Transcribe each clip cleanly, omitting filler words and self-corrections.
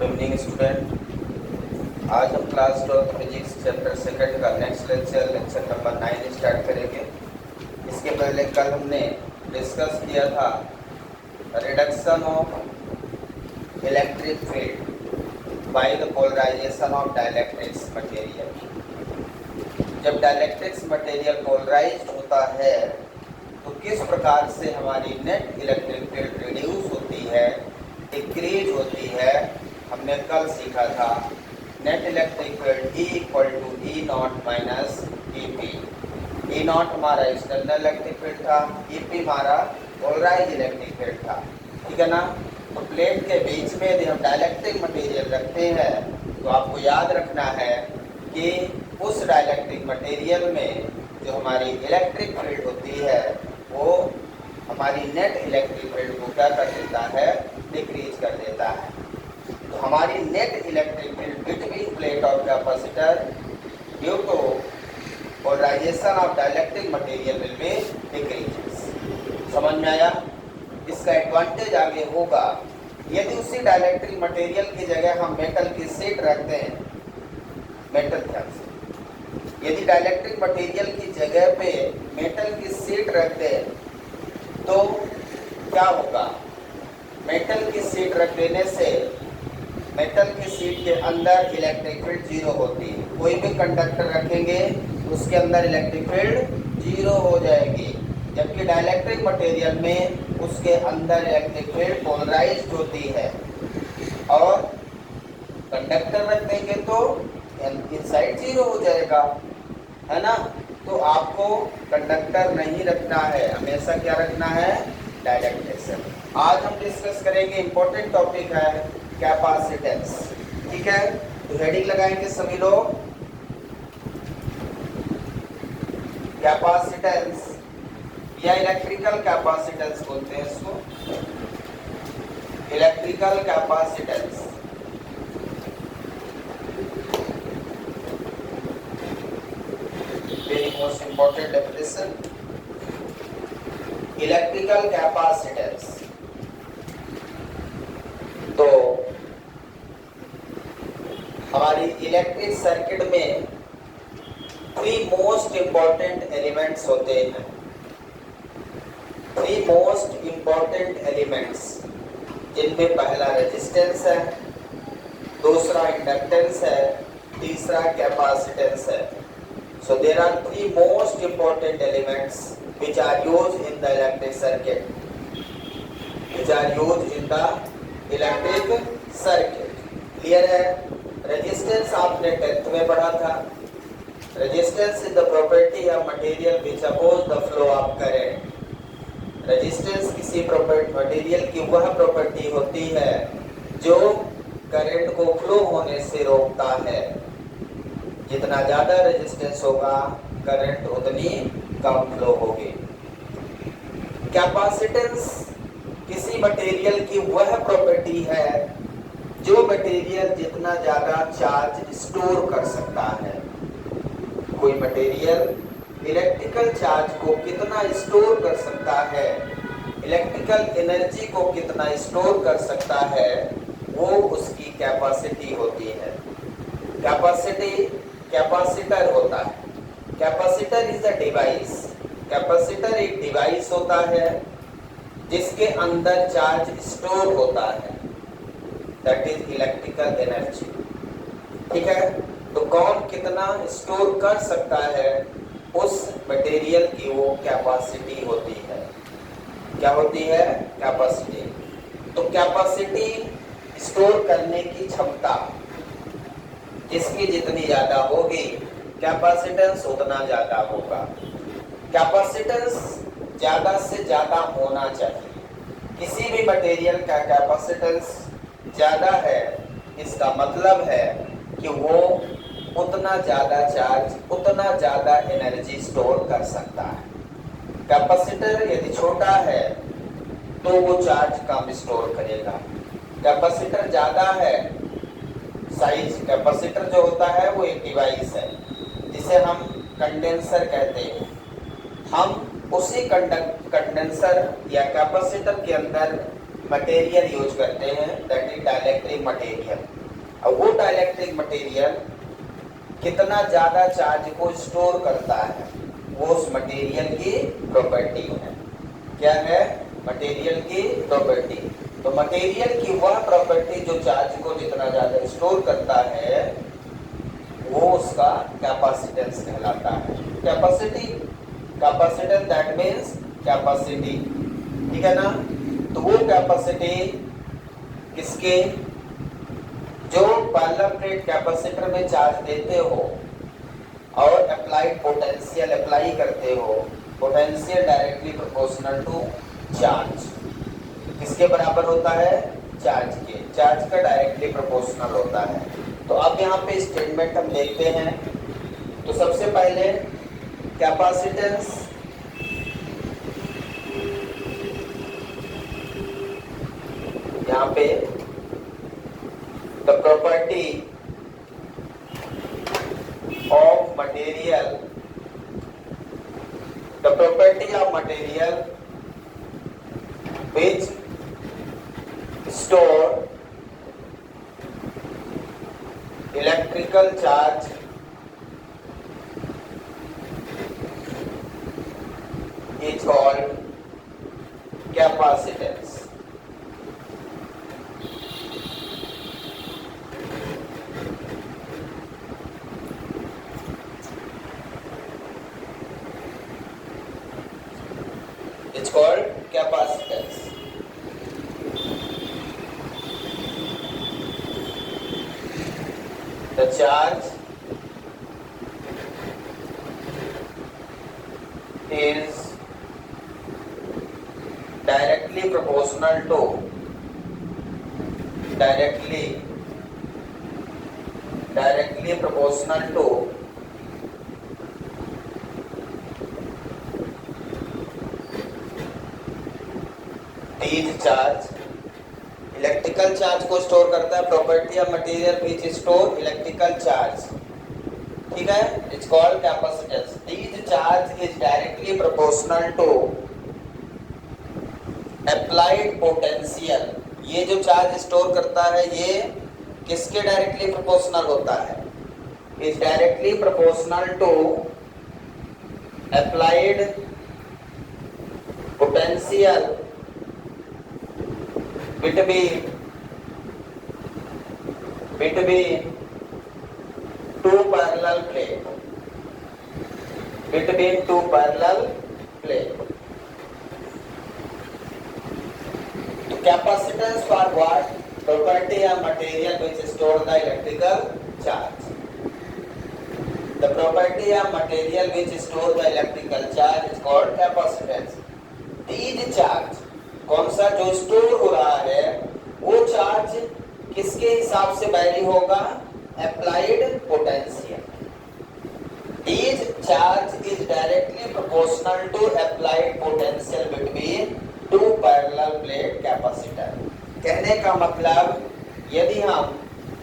Evening student. आज हम class 12 physics chapter second का नेक्स्ट लेक्चर नंबर 9 स्टार्ट करेंगे। इसके पहले कल हमने डिस्कस किया था reduction of electric field by the polarisation of dielectrics material. जब डाइलेक्ट्रिक्स मटेरियल पोलराइज्ड होता है तो किस प्रकार से हमारी नेट इलेक्ट्रिक फील्ड रिड्यूस होती है, डिक्रीज होती है, हमने कल सीखा था। Net electric field E equal to E0 minus EP। E0 हमारा एक्सटर्नल इलेक्ट्रिक फील्ड था, EP हमारा पोलराइज इलेक्ट्रिक फील्ड था, ठीक है ना। तो प्लेट के बीच में यदि हम डाइलेक्ट्रिक मटेरियल रखते हैं तो आपको याद रखना है कि उस डाइलेक्ट्रिक मटेरियल में जो हमारी इलेक्ट्रिक फील्ड होती है वो हमारी नेट इलेक्ट्रिक फील्ड को क्या कर देता है, डिक्रीज कर देता है। तो हमारी net electric field between plate of capacitor due to polarisation of dielectric material will be decrease. समझ में आया? इसका एडवांटेज आगे होगा यदि उसी डाइलेक्ट्रिक मटेरियल की जगह हम मेटल की शीट रखते हैं। मेटल ध्यान से, यदि डाइलेक्ट्रिक मटेरियल की जगह पे मेटल की शीट रखते हैं तो क्या होगा? मेटल की शीट रख देने से मेटल की शीट के अंदर इलेक्ट्रिक फील्ड जीरो होती है। कोई भी कंडक्टर रखेंगे उसके अंदर इलेक्ट्रिक फील्ड जीरो हो जाएगी, जबकि डाइलेक्ट्रिक मटेरियल में उसके अंदर इलेक्ट्रिक फील्ड पोलराइज्ड होती है। और कंडक्टर रख देंगे तो इनसाइड जीरो हो जाएगा, है ना। तो आपको कंडक्टर नहीं रखना है, हमेशा क्या रखना है, डाइलेक्ट्रिक्स। आज हम डिस्कस करेंगे, इंपॉर्टेंट टॉपिक है कैपेसिटेंस, ठीक है। तो हेडिंग लगाएंगे सभी लोग, कैपेसिटेंस या इलेक्ट्रिकल कैपेसिटेंस बोलते हैं इसको, electrical capacitance. Very most important definition, electrical capacitance. तो हमारी इलेक्ट्रिक सर्किट में 3 मोस्ट इंपॉर्टेंट एलिमेंट्स होते हैं। 3 मोस्ट इंपॉर्टेंट एलिमेंट्स, जिनमें पहला रेजिस्टेंस है, दूसरा इंडक्टेंस है, तीसरा कैपेसिटेंस है। So there are 3 most important elements which are used in the electric circuit. Clear है? रेजिस्टेंस आपने 10th में पढ़ा था। Resistance is the property of material which oppose the flow of current. Resistance किसी material की वह property होती है जो करंट को फ्लो होने से रोकता है। जितना ज्यादा रेजिस्टेंस होगा करंट उतनी कम फ्लो होगी। कैपेसिटेंस किसी मटेरियल की वह प्रॉपर्टी है जो मटेरियल जितना ज्यादा चार्ज स्टोर कर सकता है। कोई मटेरियल इलेक्ट्रिकल चार्ज को कितना स्टोर कर सकता है, इलेक्ट्रिकल एनर्जी को कितना स्टोर कर सकता है, वो उसकी कैपेसिटी होती है। कैपेसिटर होता है। Capacitor is a device. Capacitor एक डिवाइस होता है जिसके अंदर चार्ज स्टोर होता है, दैट इज इलेक्ट्रिकल एनर्जी, ठीक है। तो कौन कितना स्टोर कर सकता है, उस मटेरियल की वो कैपेसिटी होती है। क्या होती है? कैपेसिटी। तो कैपेसिटी स्टोर करने की क्षमता जिसकी जितनी ज्यादा होगी कैपेसिटेंस उतना ज्यादा होगा। कैपेसिटेंस ज्यादा से ज्यादा होना चाहिए। किसी भी मटेरियल का कैपेसिटेंस ज्यादा है, इसका मतलब है कि वो उतना ज्यादा चार्ज, उतना ज्यादा एनर्जी स्टोर कर सकता है। कैपेसिटर यदि छोटा है तो वो चार्ज कम स्टोर करेगा। कैपेसिटर ज्यादा है, साइज कैपेसिटर जो होता है वो एक डिवाइस है जिसे हम कंडेंसर कहते हैं। हम उसी कंडेंसर या कैपेसिटर के अंदर मटेरियल यूज करते हैं, दैट इज डाइलेक्ट्रिक मटेरियल। अब वो डाइलेक्ट्रिक मटेरियल कितना ज्यादा चार्ज को स्टोर करता है, वो उस मटेरियल की प्रॉपर्टी है। क्या है? मटेरियल की प्रॉपर्टी। तो मटेरियल की वह प्रॉपर्टी जो चार्ज को जितना ज्यादा स्टोर करता है वो उसका कैपेसिटेंस कहलाता है। Capacity, capacitance that means capacity, ठीक है ना। तो वो कैपेसिटी किसके, जो पैरेलल प्लेट कैपेसिटर में चार्ज देते हो और अप्लाइड पोटेंशियल अप्लाई करते हो, potential directly proportional to charge, किसके बराबर होता है? चार्ज के, चार्ज का डायरेक्टली प्रोपोर्शनल होता है। तो अब यहाँ पे स्टेटमेंट हम देखते हैं। तो सबसे पहले कैपेसिटेंस यहाँ पे the property of material, the property of material which store electrical charge is called capacitance. It's called capacitance. The charge is directly proportional to these charge, electrical charge को स्टोर करता है, property of material which store electrical charge, ठीक है, it's called capacitance. This charge is directly proportional to applied potential. ये जो charge store करता है ये किसके डायरेक्टली प्रोपोर्शनल होता है? Is directly proportional to applied potential between two parallel plate, between two parallel plate. So capacitance for what? Property of material which store the electrical charge. The property of material which store the electrical charge is called capacitance. These charge, कौन सा जो store हो रहा है वो charge किसके हिसाब से वैरी होगा? Applied potential. Each charge is directly proportional to applied potential between two parallel plate capacitor. कहने का मतलब यदि हम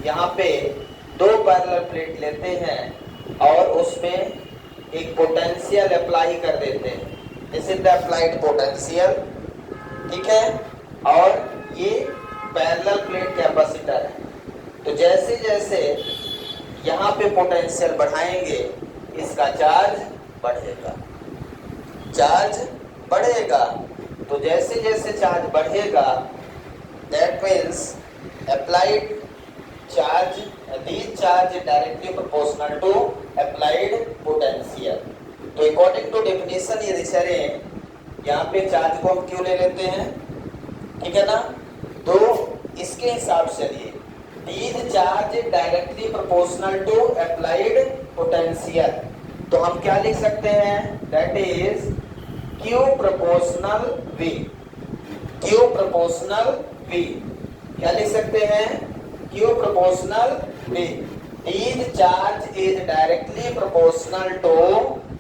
यहाँ पे दो पैरेलल प्लेट लेते हैं और उसमें एक पोटेंशियल अप्लाई कर देते हैं, this is the applied potential, ठीक है, और ये पैरेलल प्लेट कैपेसिटर है। तो जैसे जैसे यहाँ पे पोटेंशियल बढ़ाएंगे इसका चार्ज बढ़ेगा, चार्ज बढ़ेगा। तो जैसे जैसे चार्ज बढ़ेगा that means applied charge, this charge directly proportional to applied potential. तो अकॉर्डिंग टू डेफिनेशन यदि चलें यहाँ पे चार्ज को हम क्यों ले लेते हैं, ठीक है ना। तो इसके हिसाब से चलिए, these charge directly proportional to applied potential. तो हम क्या लिख सकते हैं? That is Q proportional V, Q proportional V। क्या लिख सकते हैं? Q proportional V। These charge is directly proportional to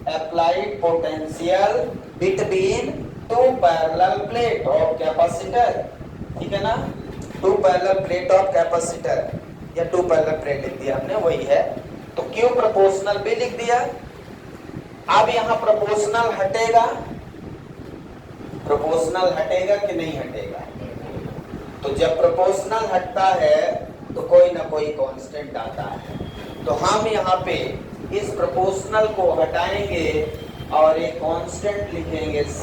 applied potential between two parallel plate of capacitor, ठीक है ना। two parallel plate of capacitor या two parallel plate लिख दिया हमने, वही है। तो Q प्रोपोर्शनल भी लिख दिया। अब यहाँ प्रोपोर्शनल हटेगा, प्रोपोर्शनल हटेगा कि नहीं हटेगा? तो जब प्रोपोर्शनल हटता है तो कोई ना कोई कांस्टेंट आता है। तो हम यहाँ पे इस प्रोपोर्शनल को हटाएंगे और एक कांस्टेंट लिखेंगे C,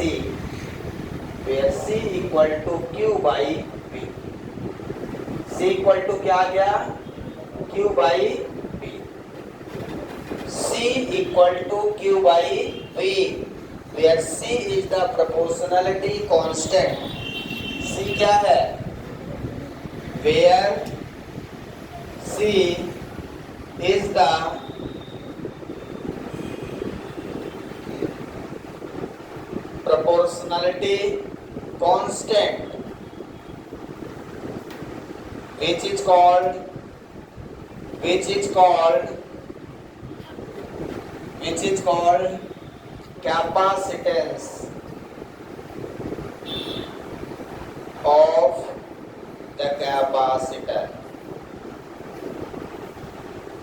where C equal to Q by V। C equal to क्या आ गया? Q by V। C equal to Q by V, where C is the proportionality constant। C क्या है? Where C is the proportionality constant which is called capacitance of the capacitor,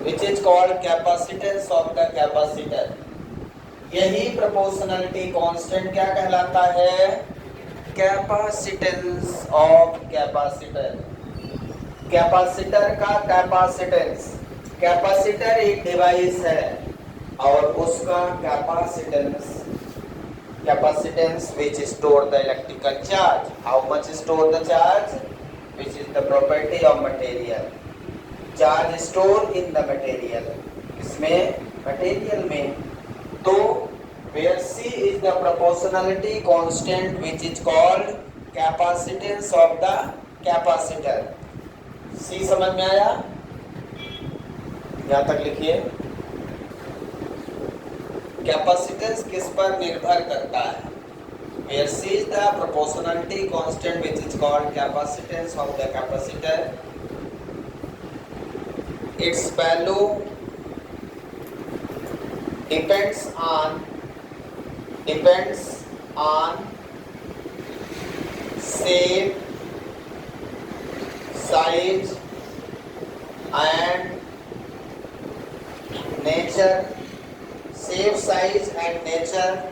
which is called capacitance of the capacitor। यही proportionality constant क्या कहलाता है? Capacitance of capacitor. Capacitor का capacitance, capacitor एक device है और उसका capacitance which store the electrical charge। How much store the charge? Which is the property of material। Charge store in the material, इसमें material में। तो where C is the proportionality constant which is called capacitance of the capacitor। C समझ में आया? यहाँ तक लिखिए। Capacitance किस पर निर्भर करता है? Where C is the proportionality constant which is called capacitance of the capacitor, its value depends on shape, size and nature, shape, size and nature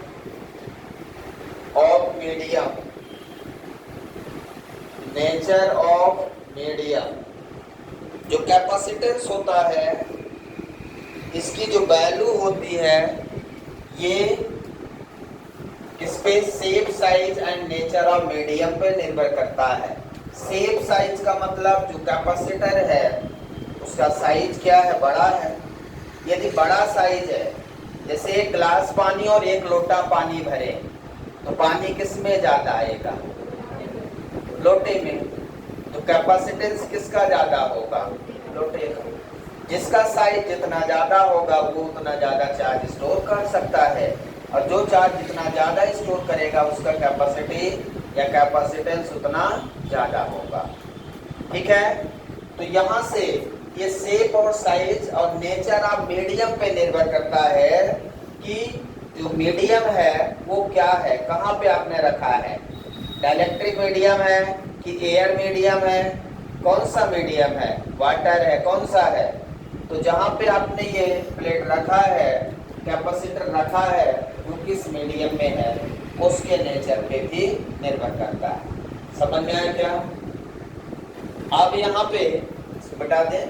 of medium, nature of medium। जो capacitance होता है इसकी जो value होती है ये किस पे? Shape, size and nature of medium पे निर्भर करता है। शेप साइज का मतलब जो कैपेसिटर है उसका साइज क्या है? बड़ा है। यदि बड़ा साइज है, जैसे एक गिलास पानी और एक लोटा पानी भरे, तो पानी किस में ज्यादा आएगा? लोटे में। तो कैपेसिटेंस किसका ज्यादा होगा? लोटे का। जिसका साइज जितना ज्यादा होगा वो उतना ज्यादा चार्ज स्टोर कर सकता है, और जो चार्ज जितना ज्यादा स्टोर करेगा उसका कैपेसिटी या कैपेसिटेंस उतना ज्यादा होगा। ठीक है? तो यहाँ से ये शेप और साइज और नेचर ऑफ मीडियम पे निर्भर करता है कि जो मीडियम है वो क्या है, कहाँ पे आपने रखा है। डाइलेक्ट्रिक मीडियम है कि एयर मीडियम है? कौन सा मीडियम है? वाटर है? कौन सा है? तो जहाँ पे आपने ये प्लेट रखा है, कैपेसिटर रखा है, वो किस मीडियम में है उसके नेचर पे भी निर्भर करता है। समझ में आया क्या? अब यहाँ पे बता दें,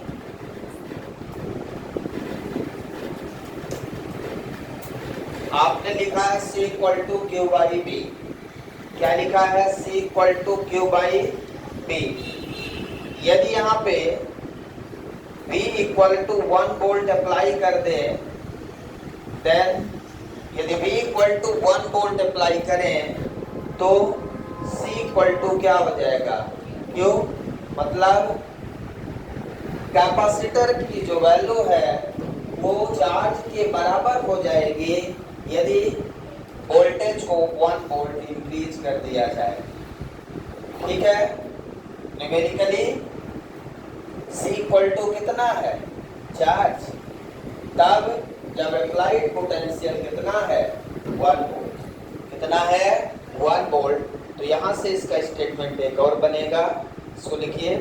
आपने लिखा है C equal to Q by B। क्या लिखा है? C equal to Q by B। यदि यहाँ पे V equal to 1 volt apply कर दे, देन यदि V equal to 1 volt apply करें तो C इक्वल टू क्या हो जाएगा? Q। मतलब कैपेसिटर की जो वैल्यू है वो चार्ज के बराबर हो जाएगी यदि वोल्टेज को 1 वोल्ट इंक्रीज कर दिया जाए। ठीक है? न्यूमेरिकली C इक्वल टू कितना है? चार्ज। तब जब अप्लाइड पोटेंशियल कितना है? 1 वोल्ट। कितना है? 1 वोल्ट। तो यहाँ से इसका स्टेटमेंट एक और बनेगा, इसको लिखिए।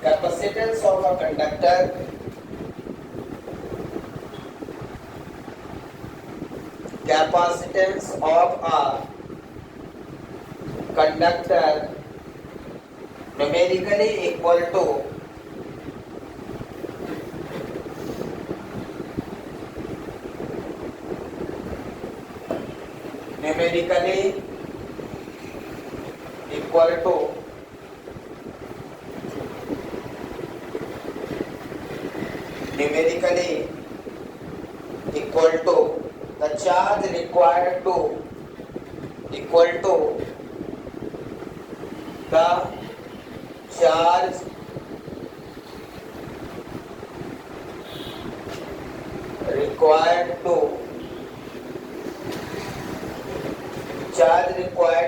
Capacitance of a conductor conductor numerically equal to numerically equal to the charge required to equal to the charge required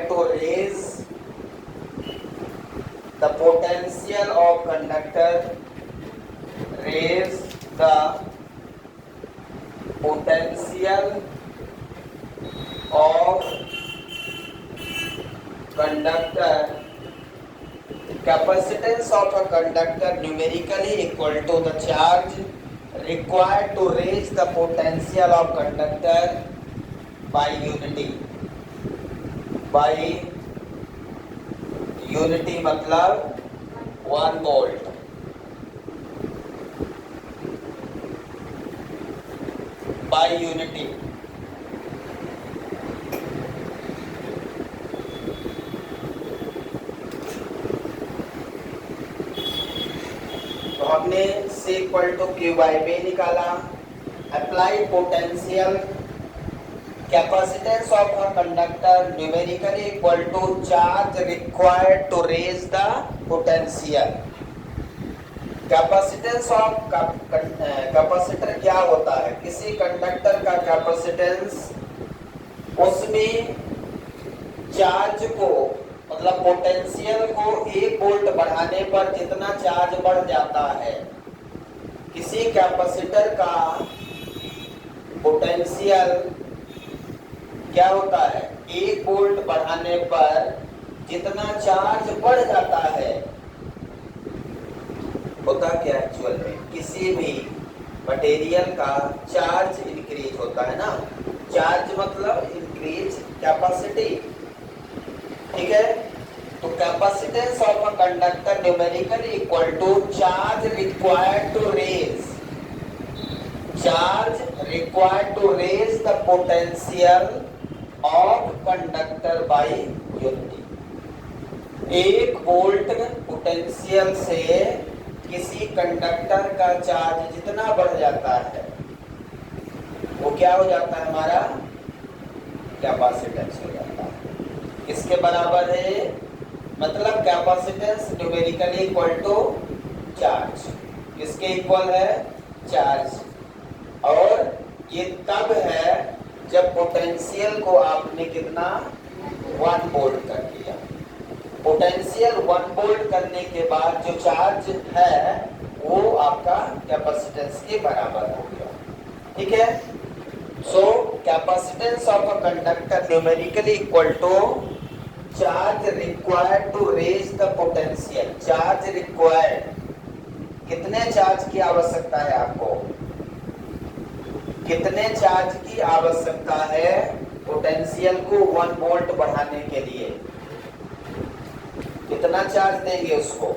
to raise the potential of conductor, raise the potential of conductor. Capacitance of a conductor numerically equal to the charge required to raise the potential of conductor by unity. By unity मतलब 1 volt. By unity. तो हमने C equal to Q by B निकाला. Apply potential capacitance of a conductor numerically equal to charge required to raise the potential. Capacitance of capacitor क्या होता है? किसी conductor का capacitance उसमें चार्ज को मतलब पोटेंशियल को 1 वोल्ट बढ़ाने पर जितना चार्ज बढ़ जाता है, किसी कैपेसिटर का पोटेंशियल क्या होता है? 1 वोल्ट बढ़ाने पर जितना चार्ज बढ़ जाता है, होता क्या एक्चुअल में? किसी भी मटेरियल का चार्ज इंक्रीज होता है ना. चार्ज मतलब इंक्रीज कैपेसिटी. ठीक है. तो capacitance of a conductor numerically equal to charge required to raise the potential of conductor by unity. 1 volt potential से किसी कंडक्टर का चार्ज जितना बढ़ जाता है वो क्या हो जाता है? हमारा कैपेसिटेंस हो जाता है. किसके बराबर है? मतलब capacitance numerically equal to charge. किसके इक्वल है? चार्ज. और ये तब है जब पोटेंशियल को आपने कितना 1 वोल्ट कर दिया. पोटेंशियल 1 वोल्ट करने के बाद जो चार्ज है वो आपका कैपेसिटेंस के बराबर हो गया. ठीक है. So capacitance of a conductor numerically equal to charge required to raise the potential. Charge required, कितने चार्ज की आवश्यकता है आपको? कितने चार्ज की आवश्यकता है पोटेंशियल को 1 वोल्ट बढ़ाने के लिए? कितना चार्ज देंगे उसको?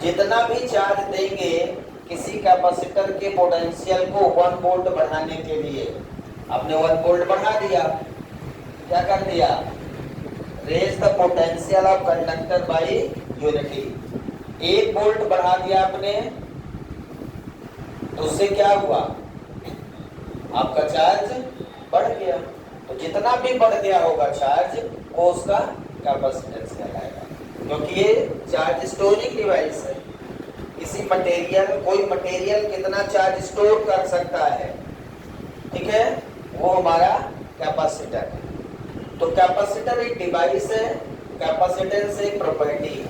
जितना भी चार्ज देंगे किसी कैपेसिटर के पोटेंशियल को 1 वोल्ट बढ़ाने के लिए. आपने 1 वोल्ट बढ़ा दिया, क्या कर दिया? Raise the potential of conductor by unity. 1 volt बढ़ा दिया आपने, तो उससे क्या हुआ? आपका चार्ज बढ़ गया. तो जितना भी बढ़ गया होगा चार्ज वो उसका कैपेसिटेंस कहलाएगा, क्योंकि ये चार्ज स्टोरिंग डिवाइस है. किसी मटेरियल, कोई मटेरियल कितना चार्ज स्टोर कर सकता है, ठीक है, वो हमारा कैपेसिटर है. तो कैपेसिटर एक डिवाइस है, कैपेसिटेंस एक प्रॉपर्टी है.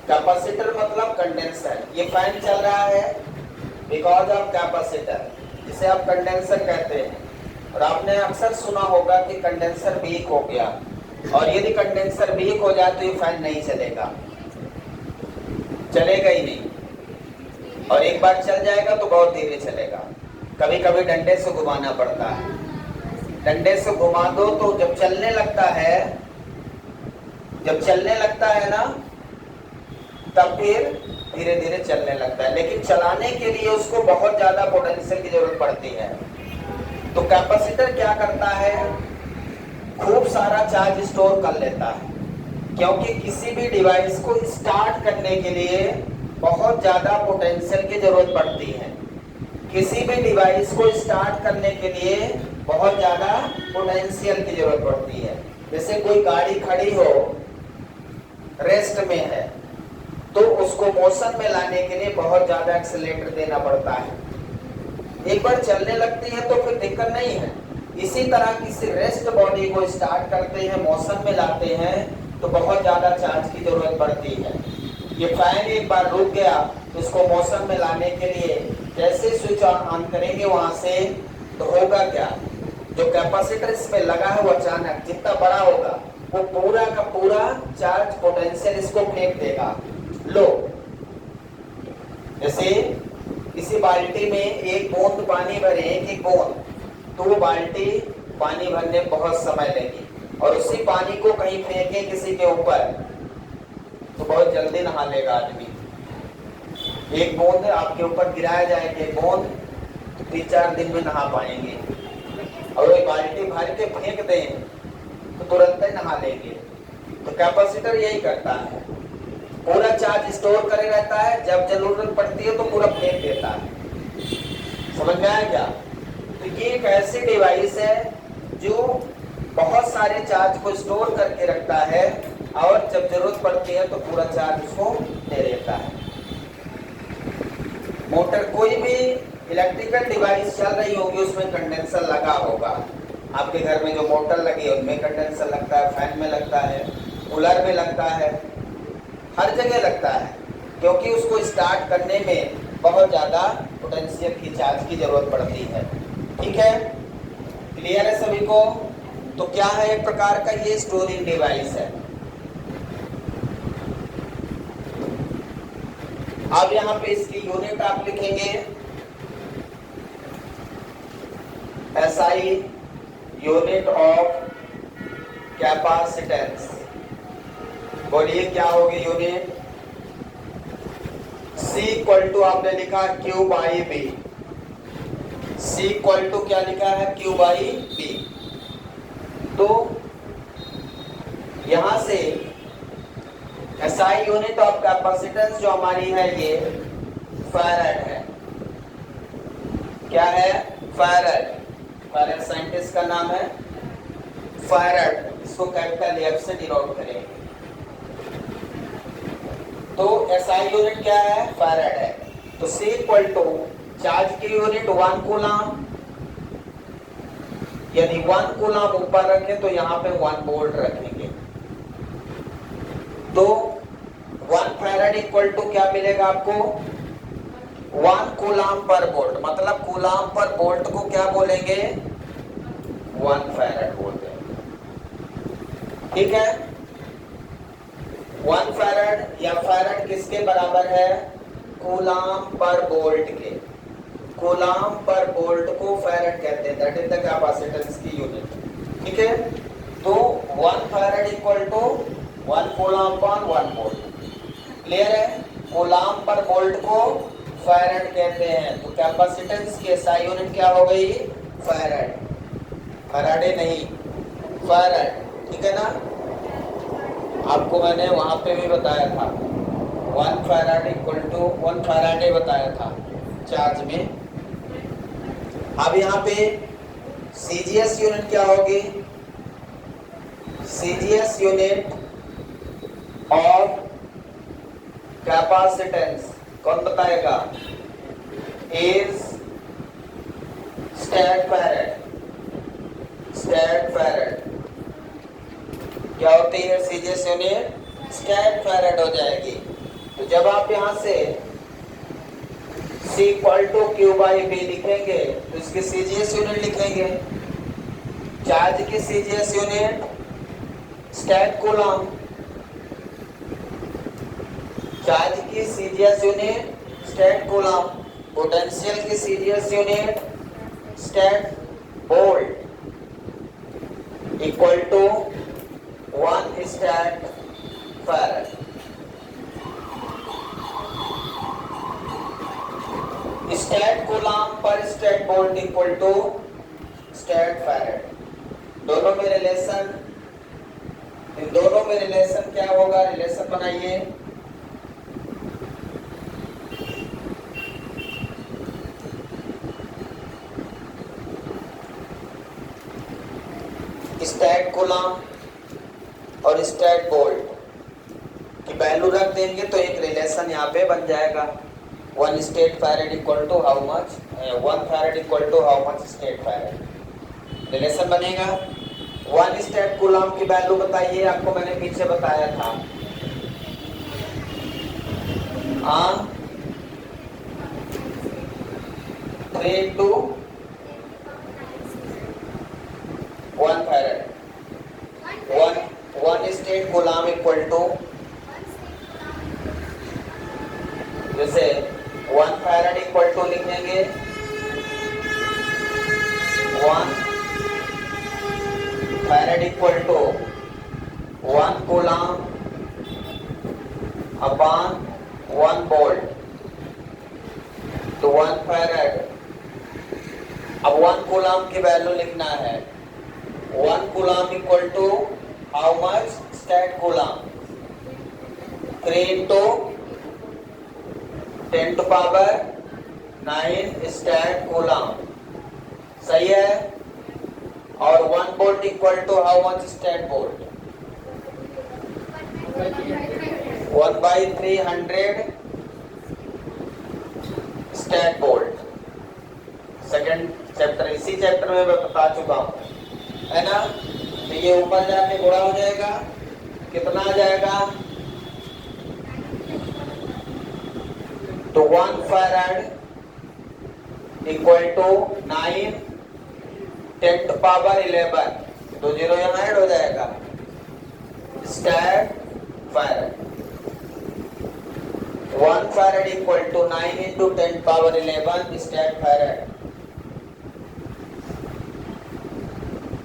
कैपेसिटर मतलब कंडेंसर. ये फैन चल रहा है बिकॉज ऑफ कैपेसिटर, जिसे आप कंडेंसर कहते हैं. और आपने अक्सर सुना होगा कि कंडेंसर वीक हो गया, और यदि कंडेंसर वीक हो जाए तो ये फैन नहीं चलेगा, चलेगा ही नहीं. और एक बार चल जाएगा तो बहुत धीरे चलेगा. कभी कभी डंडे से घुमाना पड़ता है. डंडे से घुमा दो तो जब चलने लगता है ना, तब फिर धीरे धीरे चलने लगता है। लेकिन चलाने के लिए उसको बहुत ज्यादा पोटेंशियल की जरूरत पड़ती है। तो कैपेसिटर क्या करता है, खूब सारा चार्ज स्टोर कर लेता है, क्योंकि किसी भी डिवाइस को स्टार्ट करने के लिए बहुत ज्यादा पोटेंशियल की जरूरत पड़ती है। किसी भी डिवाइस को स्टार्ट करने के लिए बहुत ज्यादा पोटेंशियल की जरूरत पड़ती है। जैसे कोई गाड़ी खड़ी हो, रेस्ट में है, तो उसको मोशन में लाने के लिए बहुत ज्यादा एक्सीलरेटर देना पड़ता है। एक बार चलने लगती है तो फिर दिक्कत नहीं है। इसी तरह किसी रेस्ट बॉडी को स्टार्ट करते हैं, मोशन में लाते हैं, तो बहुत ज्यादा चार्ज की जरूरत पड़ती है। ये फैन एक बार रुक गया तो इसको मोशन में लाने के लिए जैसे स्विच ऑन करेंगे वहां से, तो होगा क्या, जो कैपेसिटर इसमें लगा है वो अचानक जितना बड़ा होगा वो पूरा का पूरा चार्ज पोटेंशियल इसको फेंक देगा। लो, जैसे किसी बाल्टी में एक बूंद पानी भरे, एक बूंद, तो वो बाल्टी पानी भरने में बहुत समय लेगी, और उसी पानी को कहीं फेंके किसी के ऊपर तो बहुत जल्दी नहा लेगा आदमी। एक बूंद आपके ऊपर गिराया जाएगा, एक बूंद, तो 3-4 दिन में नहा पाएंगे। और वो बाल्टी भर के फेंक दें तो तुरंत ही नहा लेंगे। तो कैपेसिटर यही करता है, पूरा चार्ज स्टोर करे रहता है, जब जरूरत पड़ती है तो पूरा फेंक देता है। समझ में आया क्या? तो ये एक ऐसी डिवाइस है जो बहुत सारे चार्ज को स्टोर करके रखता है, और जब जरूरत पड़ती है तो पूरा चार्ज उसको दे देता है। मोटर, कोई भी इलेक्ट्रिकल डिवाइस चल रही होगी उसमें कंडेंसर लगा होगा। आपके घर में जो मोटर लगी है उनमें कंडेंसर लगता है, फैन में लगता है, कूलर में लगता है, हर जगह लगता है, क्योंकि उसको स्टार्ट करने में बहुत ज़्यादा पोटेंशियल की चार्ज की जरूरत पड़ती है। ठीक है, क्लियर है सभी को? तो क्या है, एक प्रकार का ये स्टोरिंग डिवाइस है। अब यहाँ पे इसकी यूनिट आप लिखेंगे SI, यूनिट ऑफ कैपेसिटेंस। बोलिए क्या होगी यूनिट? C इक्वल टू आपने लिखा Q by B. C equal to क्या लिखा है? Q by B. तो यहां से SI यूनिट ऑफ कैपेसिटेंस जो हमारी है ये फैराड है। क्या है? फैराड। फैराड साइंटिस्ट का नाम है फैराड, इसको कैपिटल F से डिनोट करेंगे। तो SI यूनिट क्या है? फैराड है। तो C इक्वल टू चार्ज की यूनिट 1 कूलम, यदि 1 कूलम ऊपर रखें तो यहाँ पे 1 वोल्ट रखेंगे। तो 1 फैराड इक्वल टू क्या मिलेगा आपको? 1 कूलम पर वोल्ट, मतलब कूलम पर वोल्ट को क्या बोलेंगे? 1 फैराड बोलते हैं। ठीक है, 1 फैराड या फैराड किसके बराबर है? कूलम पर वोल्ट के। कूलम पर वोल्ट को फैराड कहते हैं, दैट इज द कैपेसिटेंस की यूनिट। ठीक है, तो 1 farad equal to 1 coulomb per 1 volt. Clear है? कूलम पर वोल्ट को फैराड कहते हैं। तो कैपेसिटेंस की SI यूनिट क्या हो गई? फैराड। फैराडे नहीं, फैराड। ठीक है ना? आपको मैंने वहां पे भी बताया था 1 फैराड इक्वल टू 1 फैराडे बताया था चार्ज में। अब यहाँ पे CGS यूनिट क्या होगी? CGS यूनिट ऑफ कैपेसिटेंस कौन बताएगा? Is stat farad. Stat farad क्या होती है? CGS यूनिट स्टैट फैराड हो जाएगी। तो जब आप यहां से C equal to Q by B लिखेंगे तो इसकी CGS यूनिट लिखेंगे। चार्ज की CGS unit stat coulomb, charge की CGS unit stat coulomb, potential की CGS unit stat volt. Equal to 1 stat farad. Stat coulomb पर stat volt equal to stat farad. दोनों में रिलेशन, इन दोनों में रिलेशन क्या होगा? रिलेशन बनाइए। स्टैट कूलम और स्टैट वोल्ट की वैल्यू रख देंगे तो एक रिलेशन यहाँ पे बन जाएगा। 1 stat farad equal to how much, 1 farad equal to how much stat farad, relation बनेगा। 1 स्टेट कूलम की वैल्यू बताइए, आपको मैंने पीछे बताया था। 3 to 1 farad. 1 stat coulomb equal to, जैसे 1 फैरेड इक्वल टू लिखेंगे 1 farad equal to 1 coulomb upon 1 volt. तो 1 फैरेड, अब 1 कूलम की वैल्यू लिखना है। 1 coulomb equal to how much stat coulomb, 3 into 10 to power 9 stat coulomb, सही है। और 1 volt equal to how much stat volt, 1/300 stat volt. Second chapter, इसी chapter में मैं बता चुका हूं, है ना। तो ये ऊपर जाके गुणा हो जाएगा, कितना आ जाएगा? तो 1 farad equal to 9 10 to power 11, तो 0 यहाँ ऐड हो जाएगा, stat farad. 1 farad equal to 9 into 10 power 11 stat farad.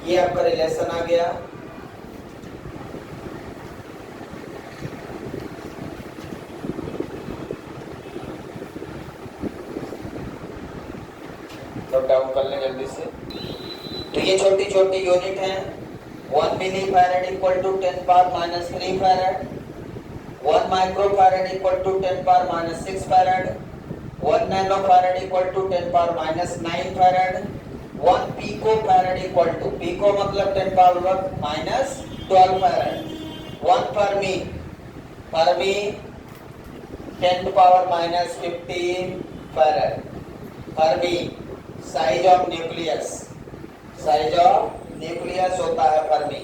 ये आपका रिलेशन आ गया। नोट डाउन कर लें जल्दी से। तो ये छोटी छोटी यूनिट हैं। 1 milli farad equal to 10 power minus 3 farad, 1 micro farad equal to 10 power minus 6 farad, 1 nano farad equal to 10 power minus 9 farad, 1 pico farad equal to, pico मतलब 10 power minus 12 farad, 1 fermi, fermi 10 power minus 15 farad, fermi size of nucleus, size of nucleus होता है Fermi.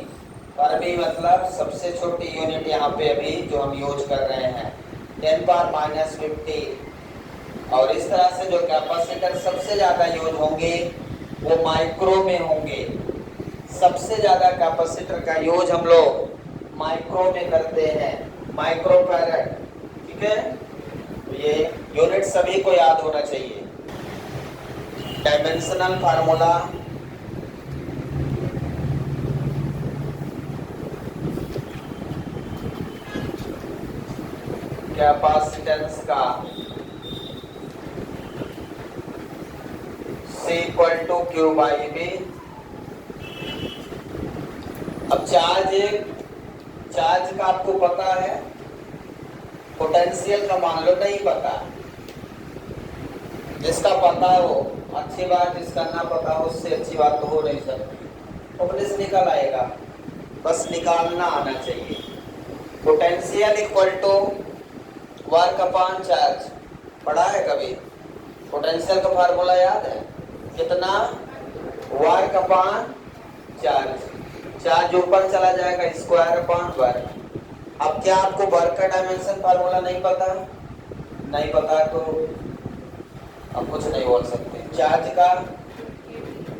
Fermi मतलब सबसे छोटी unit यहाँ पे अभी जो हम यूज कर रहे हैं 10 पावर माइनस 15। और इस तरह से जो कैपेसिटर सबसे ज्यादा यूज होंगे वो माइक्रो में होंगे। सबसे ज्यादा कैपेसिटर का यूज हम लोग माइक्रो में करते हैं, माइक्रो फैराड, ठीक है। ये यूनिट सभी को याद होना चाहिए। डायमेंशनल फार्मूला, कैपेसिटेंस का C equal to Q by B। अब चार्ज का आपको पता है, पोटेंशियल का मान लो नहीं पता। जिसका पता हो अच्छी बात, जिसका ना पता हो उससे अच्छी बात तो हो नहीं सकती। अपने से निकल आएगा, बस निकालना आना चाहिए। Potential equal to work upon charge, पढ़ा है कभी? पोटेंशियल का फार्मूला याद है? कितना? Work upon charge. चार्ज ऊपर चला जाएगा, स्क्वायर अपॉन वर्क। अब क्या आपको वर्क का डायमेंशन फार्मूला नहीं पता? नहीं पता तो अब कुछ नहीं बोल सकते। चार्ज का,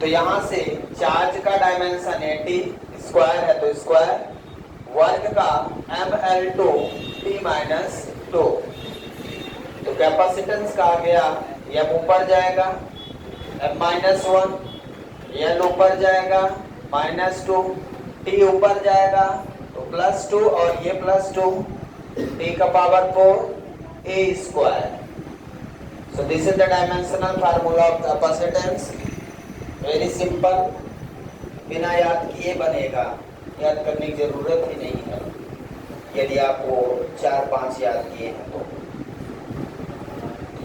तो यहाँ से चार्ज का डायमेंशन 80 स्क्वायर है तो स्क्वायर, वर्क का ml2 t माइनस 2। तो कैपेसिटेंस का आ गया, m ऊपर जाएगा m माइनस 1, l ऊपर जाएगा -2, t ऊपर जाएगा तो +2 और ये +2 t का power 4 a square. So this is the dimensional formula of capacitance. Very simple, बिना याद किए बनेगा, याद करने की जरूरत ही नहीं है यदि आप वो 4-5 याद किए हैं तो।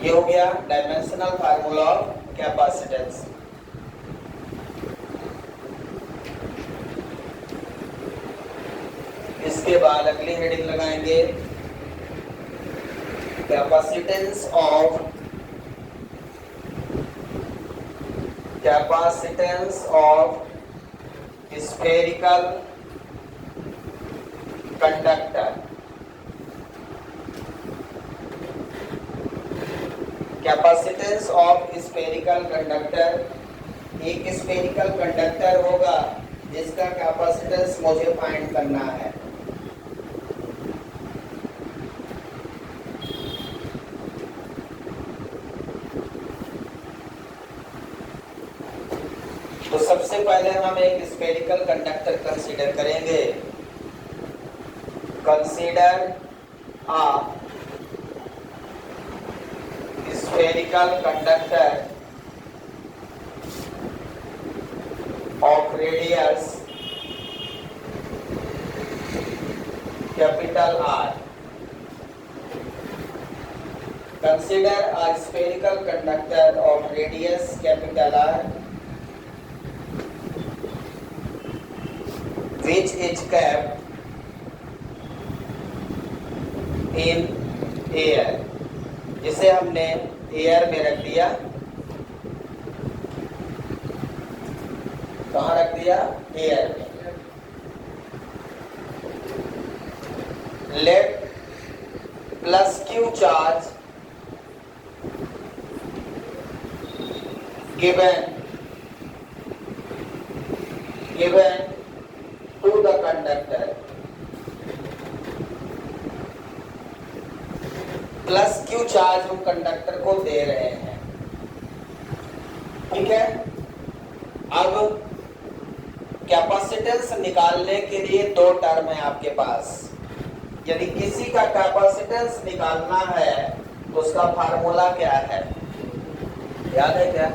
ये हो गया डायमेंशनल फार्मूला ऑफ कैपेसिटेंस। इसके बाद अगली हेडिंग लगाएंगे capacitance of spherical conductor। Capacitance of spherical conductor, एक स्फेरिकल कंडक्टर होगा जिसका कैपेसिटेंस मुझे फाइंड करना है। तो सबसे पहले हम एक स्फेरिकल कंडक्टर कंसीडर करेंगे। Consider a spherical conductor of radius capital R। Consider a spherical conductor of radius capital R which is kept in air, जिसे हमने एयर में रख दिया। कहाँ रख दिया? एयर में। Let +q charge given to the conductor, +q charge हम कंडक्टर को दे रहे हैं। ठीक है, अब कैपेसिटेंस निकालने के लिए दो टर्म है आपके पास। यदि किसी का कैपेसिटेंस निकालना है तो उसका फार्मूला क्या है? याद है क्या?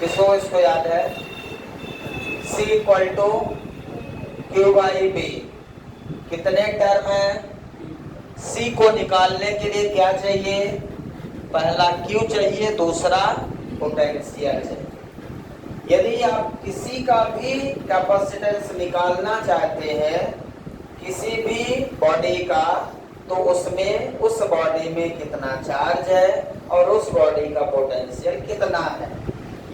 किसको इसको याद है? C = Q/B। कितने टर्म है? C को निकालने के लिए क्या चाहिए? पहला Q चाहिए, दूसरा पोटेंशियल चाहिए। यदि आप किसी का भी कैपेसिटेंस निकालना चाहते हैं, किसी भी बॉडी का, तो उसमें उस बॉडी में कितना चार्ज है और उस बॉडी का पोटेंशियल कितना है।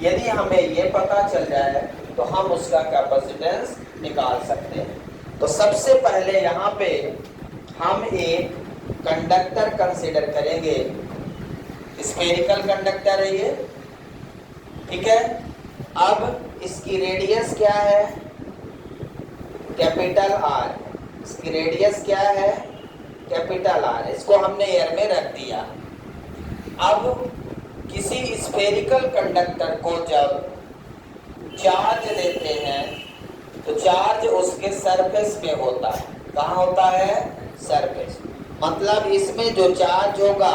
यदि हमें ये पता चल जाए तो हम उसका कैपेसिटेंस निकाल सकते हैं। तो सबसे पहले यहाँ पे हम एक कंडक्टर कंसीडर करेंगे। स्फेरिकल कंडक्टर है ये, ठीक है। अब इसकी रेडियस क्या है? Capital R। इसकी रेडियस क्या है? Capital R। इसको हमने एयर में रख दिया। अब किसी स्फेरिकल कंडक्टर को जब चार्ज देते हैं तो चार्ज उसके सरफेस में होता है। कहाँ होता है? सरफेस। मतलब इसमें जो चार्ज होगा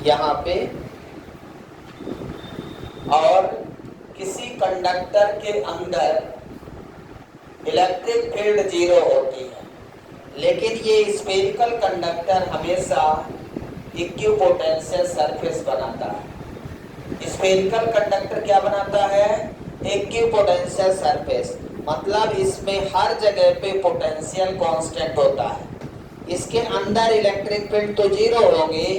यहाँ पे, और किसी कंडक्टर के अंदर इलेक्ट्रिक फील्ड 0 होती है, लेकिन ये स्फेरिकल कंडक्टर हमेशा इक्विपोटेंशियल सरफेस बनाता है। स्फेरिकल कंडक्टर क्या बनाता है? Equipotential surface. मतलब इसमें हर जगह पे पोटेंशियल कांस्टेंट होता है। इसके अंदर इलेक्ट्रिक फील्ड तो 0 होगी,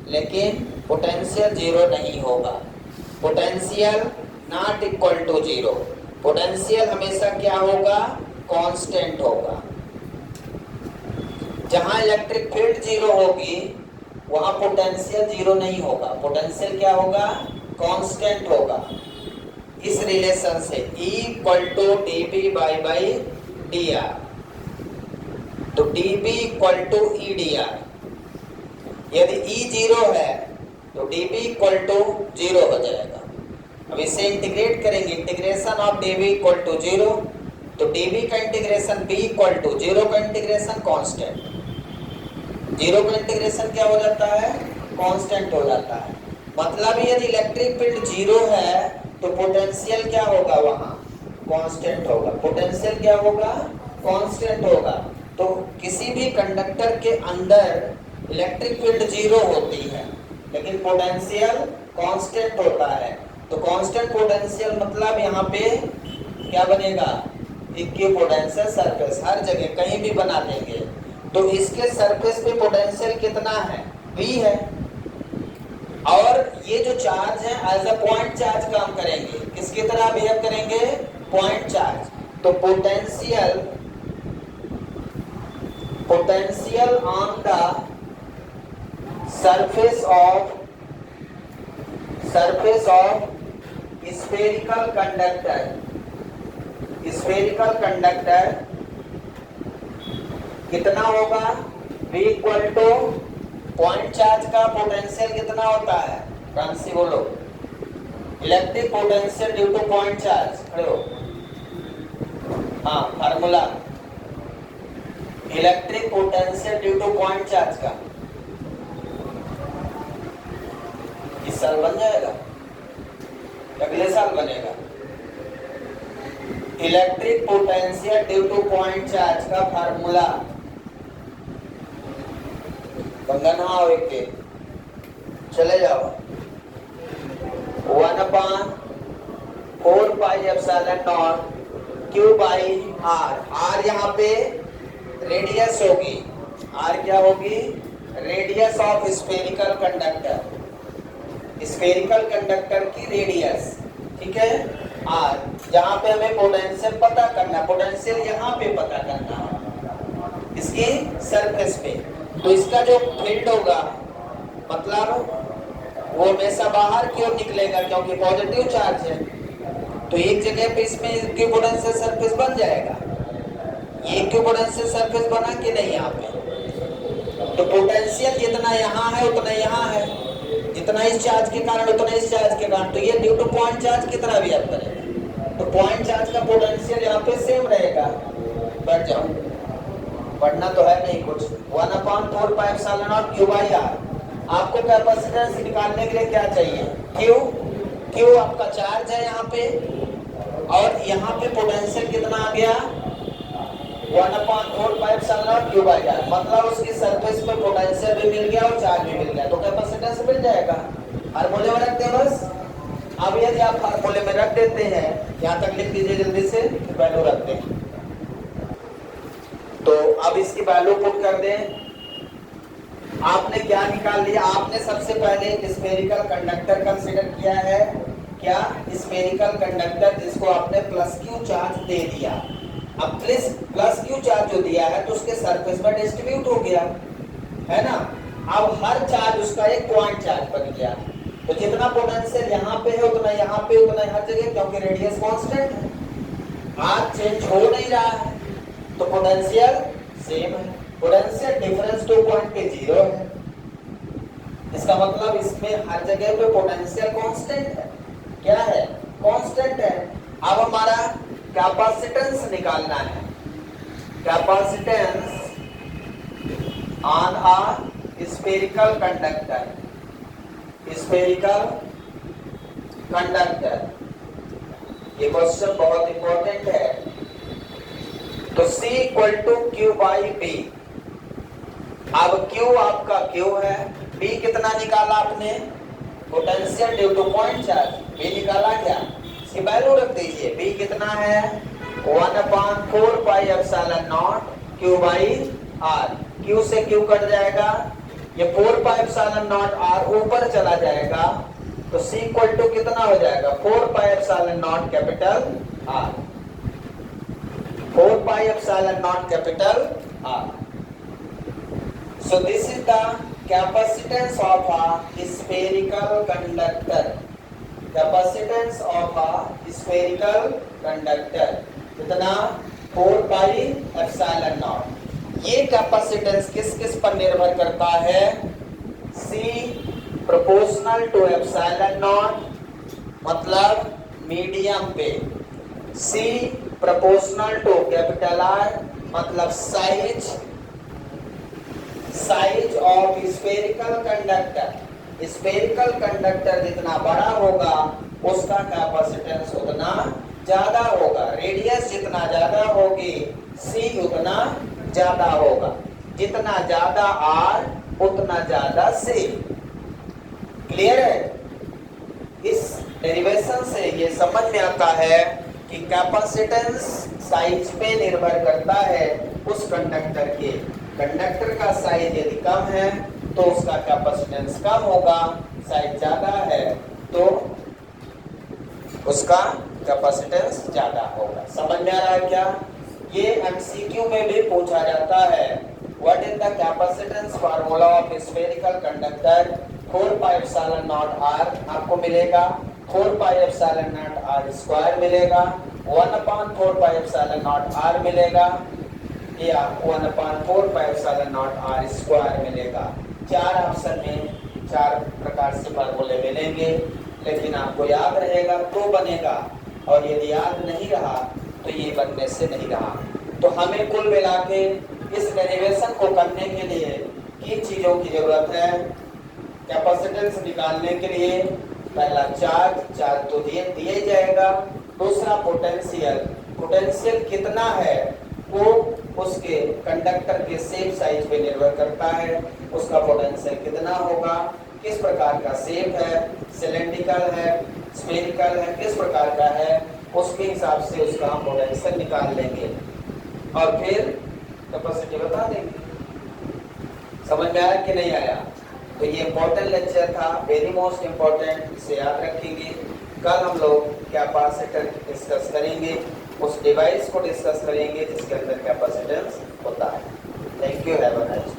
लेकिन पोटेंशियल 0 नहीं होगा। Potential not equal to 0। Potential हमेशा क्या होगा? कांस्टेंट होगा। जहां इलेक्ट्रिक फील्ड 0 होगी वहां पोटेंशियल 0 नहीं होगा। पोटेंशियल क्या होगा? कांस्टेंट होगा। इस रिलेशन से E = dB/dr, तो dB = EdR। यदि E 0 है तो dB = 0 हो जाएगा। अब इसे इंटीग्रेट करेंगे, integration of dv equal to 0, तो dv का इंटीग्रेशन b इक्वल टू 0 का इंटीग्रेशन कांस्टेंट, 0 का इंटीग्रेशन क्या हो जाता है, कांस्टेंट हो जाता है। मतलब यदि इलेक्ट्रिक फील्ड 0 है तो पोटेंशियल क्या होगा, वहां कांस्टेंट होगा। पोटेंशियल क्या होगा, कांस्टेंट होगा। तो किसी भी कंडक्टर के अंदर इलेक्ट्रिक फील्ड 0 होती है लेकिन पोटेंशियल कांस्टेंट होता है। तो कांस्टेंट पोटेंशियल मतलब यहाँ पे क्या बनेगा, इक्विपोटेंशियल सरफेस। हर जगह कहीं भी बना देंगे तो इसके सरफेस पे पोटेंशियल कितना है, v है। और ये जो चार्ज है एज अ पॉइंट चार्ज काम करेंगे, किसकी तरह बिहेव करेंगे, पॉइंट चार्ज। तो potential on the surface of spherical conductor कितना होगा, v equal two point charge का पोटेंशियल कितना होता है, फ्रांसी बोलो, electric potential due two point charge, खड़े हो, हाँ formula, electric potential due two point charge का इस साल बन जाएगा, अगले साल बनेगा। Electric potential due two point charge का फार्मूला बंगना एक के चले जाओ, 1/4 pi epsilon not Q by R। R यहाँ पे रेडियस होगी, R क्या होगी, radius of spherical conductor, spherical conductor की रेडियस, ठीक है। R जहाँ पे हमें पोटेंशियल पता करना, पोटेंशियल यहाँ पे पता करना है इसकी सरफेस पे। तो इसका जो फील्ड होगा मतलब वो हमेशा बाहर की ओर निकलेगा क्योंकि पॉजिटिव चार्ज है। तो एक जगह पे इसमें इक्विपोटेंशियल सरफेस बन जाएगा, ये इक्विपोटेंशियल सरफेस बना कि नहीं यहाँ पे। तो पोटेंशियल जितना यहाँ है उतना यहाँ है, जितना इस चार्ज के कारण उतना इस चार्ज के कारण, तो ये ड्यू टू पॉइंट चार्ज की तरह बिहेव करेगा। तो पॉइंट चार्ज का पोटेंशियल यहाँ पे सेम रहेगा। बढ़ जाओ, बढ़ना तो है नहीं कुछ, 1/4 pi epsilon not Q by R। आपको कैपेसिटेंस निकालने के लिए क्या चाहिए, Q आपका चार्ज है यहाँ पे, और यहाँ पे पोटेंशियल कितना आ गया, 1/4 pi epsilon not Q by R। मतलब उसकी सरफेस पे पोटेंशियल भी मिल गया और चार्ज भी मिल गया, तो कैपेसिटेंस मिल जाएगा। फार्मूले में रखते हैं बस। अब यदि आप फार्मूले में रख देते हैं, यहाँ तक लिख दीजिए जल्दी से, वैल्यू रखते हैं। तो अब इसकी वैल्यू पुट कर दें। आपने क्या निकाल लिया, आपने सबसे पहले स्फेरिकल कंडक्टर कंसीडर किया है, क्या, स्फेरिकल कंडक्टर जिसको आपने प्लस क्यू चार्ज दे दिया। अब प्लस क्यू चार्ज जो दिया है तो उसके सरफेस पर डिस्ट्रीब्यूट हो गया है ना। अब हर चार्ज उसका एक पॉइंट चार्ज बन गया, तो जितना पोटेंशियल यहाँ पे है उतना यहाँ पे, उतना हर जगह, क्योंकि रेडियस कांस्टेंट है, आर चेंज हो नहीं रहा है तो पोटेंशियल सेम है। पोटेंशियल डिफरेंस 2 पॉइंट पे 0 है, इसका मतलब इसमें हर जगह पे पोटेंशियल कांस्टेंट है। क्या है, कांस्टेंट है। अब हमारा कैपेसिटेंस निकालना है, capacitance on a spherical conductor, spherical conductor, ये क्वेश्चन बहुत इंपॉर्टेंट है। तो C equal to Q by B। अब Q आपका Q है, B कितना निकाला आपने, potential due two point charge, B निकाला क्या, इसकी वैल्यू रख दीजिए। B कितना है, 1/4 pi epsilon not Q by R। Q से Q कट जाएगा, ये 4 पाई एप्सिलॉन नॉट R ऊपर चला जाएगा, तो C इक्वल टू कितना हो जाएगा, 4 pi epsilon not capital R, 4 pi epsilon naught capital R. So this is the capacitance of a spherical conductor. Capacitance of a spherical conductor कितना, 4 pi epsilon naught। ये capacitance किस किस पर निर्भर करता है, C proportional to epsilon naught मतलब medium पे, सी प्रोपोर्शनल टू कैपिटल आर मतलब size of spherical conductor. Spherical conductor जितना बड़ा होगा उसका कैपेसिटेंस उतना ज्यादा होगा। रेडियस जितना ज्यादा होगी सी उतना ज्यादा होगा। जितना ज्यादा आर उतना ज्यादा सी। क्लियर है? इस डेरिवेशन से ये समझ में आता है कि कैपेसिटेंस साइज पे निर्भर करता है उस कंडक्टर के। कंडक्टर का साइज यदि कम है तो उसका कैपेसिटेंस कम होगा, साइज ज्यादा है तो उसका कैपेसिटेंस ज्यादा होगा। समझ में आ रहा है क्या? ये एमसीक्यू में भी पूछा जाता है। What is the capacitance formula of spherical conductor? 4 pi epsilon not r आपको मिलेगा, 4 pi epsilon not r square मिलेगा, 1/4 पाई एप्सिलॉन नॉट r मिलेगा या 1/4 pi epsilon not r square मिलेगा। चार ऑप्शन में चार प्रकार से फार्मूले मिलेंगे, लेकिन आपको याद रहेगा तो बनेगा, और यदि याद नहीं रहा तो ये बनने से नहीं रहा। तो हमें कुल मिला के इस डेरिवेशन को करने के लिए किन चीजों की जरूरत है? कैपेसिटेंस निकालने के लिए पहला चार्ज तो दिए जाएगा। दूसरा पोटेंशियल कितना है वो उसके कंडक्टर के शेप साइज पे निर्भर करता है। उसका पोटेंशियल कितना होगा, किस प्रकार का शेप है, सिलेंड्रिकल है, स्फेरिकल है, किस प्रकार का है, उसके हिसाब से उसका हम पोटेंशियल निकाल लेंगे और फिर कैपेसिटी बता देंगे। समझ में आया कि नहीं आया? तो ये इम्पोर्टेंट लेक्चर था, वेरी मोस्ट इम्पोर्टेंट, इसे याद रखेंगे। कल हम लोग कैपेसिटर डिस्कस करेंगे, उस डिवाइस को डिस्कस करेंगे जिसके अंदर कैपेसिटेंस होता है। Thank you, have a nice day.